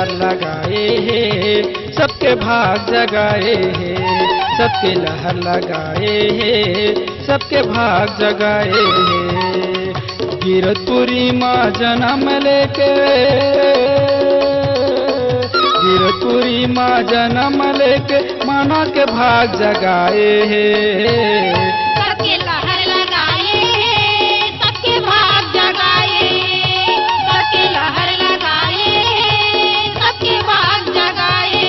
लहर लगाए हैं, सबके भाग जगाए हैं, सबके लहर लगाए हैं, सबके भाग जगाए हैं। गिरतपुरी माँ जन्म लेके, गिरतपुरी माँ जन्म लेके माना के भाग जगाए हैं। सबके लहर लगाए हैं, सबके भाग जगाए हैं, सबके लहर लगाए हैं, सबके भाग जगाए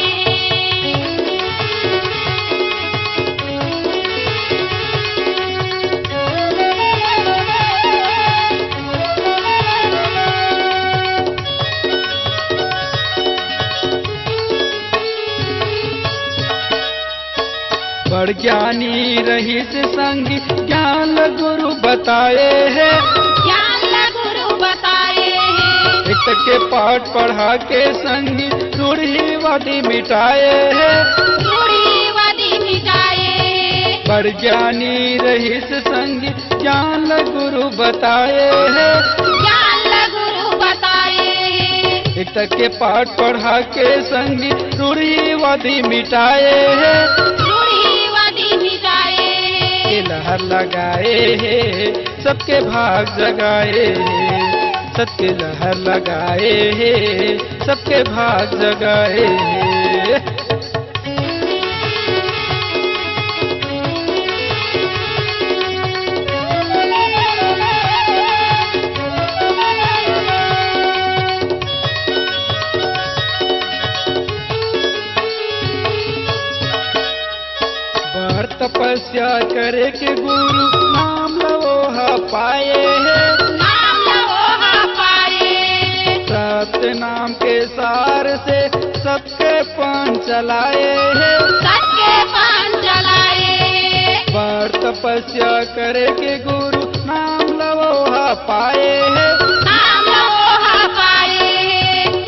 बड़ ज्ञानी रहीस संगी ज्ञान गुरु बताए हैं, ज्ञान गुरु बताए हैं, एक के पाठ पढ़ा के संगी रूढ़िवादी मिटाए हैं। रूढ़िवादी मिटाए बड़ ज्ञानी रहीस संगी ज्ञान गुरु बताए हैं, ज्ञान गुरु बताए एक के पाठ पढ़ा के संगी रूढ़िवादी मिटाए हैं। रूढ़िवादी मिटाए के लहर लगाए हैं, सबके भाग जगाए हैं, सबके लहर लगाए हैं, सबके भाग जगाए हैं। बर तपस्या करे के गुरु नाम लवोहा पाए हैं, नाम लवोहा पाए सत्य नाम के सार से सबके पान चलाए हैं। सबके पान चलाए बर तपस्या करे के गुरु नाम लवोहा पाए हैं, नाम लवोहा पाए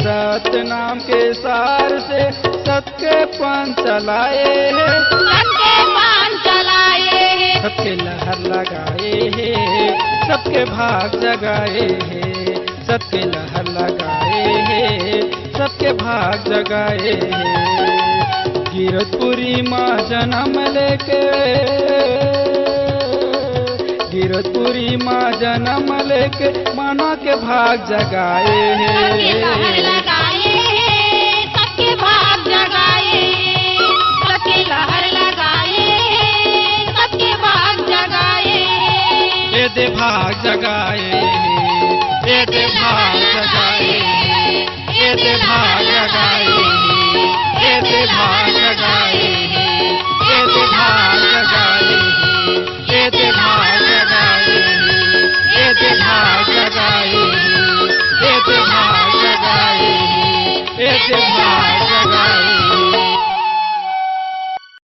सत्य नाम के सार से सबके पान चलाए हैं। सबके पान चलाए सबके लहर लगाए हैं, सबके भाग जगाए हैं, सबके लहर लगाए हैं, सबके भाग जगाए हैं। गिरतपुरी माँ जन्म लेके, गिरतपुरी माँ जन्म लेके माना के भाग जगाए सबके लहर हैं। लगाए सबके भाग जगाए सबके लहर लगाए सबके भाग जगाए ये दे भाग जगाए, ये दे भाग जगाए, ये दे भाग जगाए, ये दे भाग जगाए।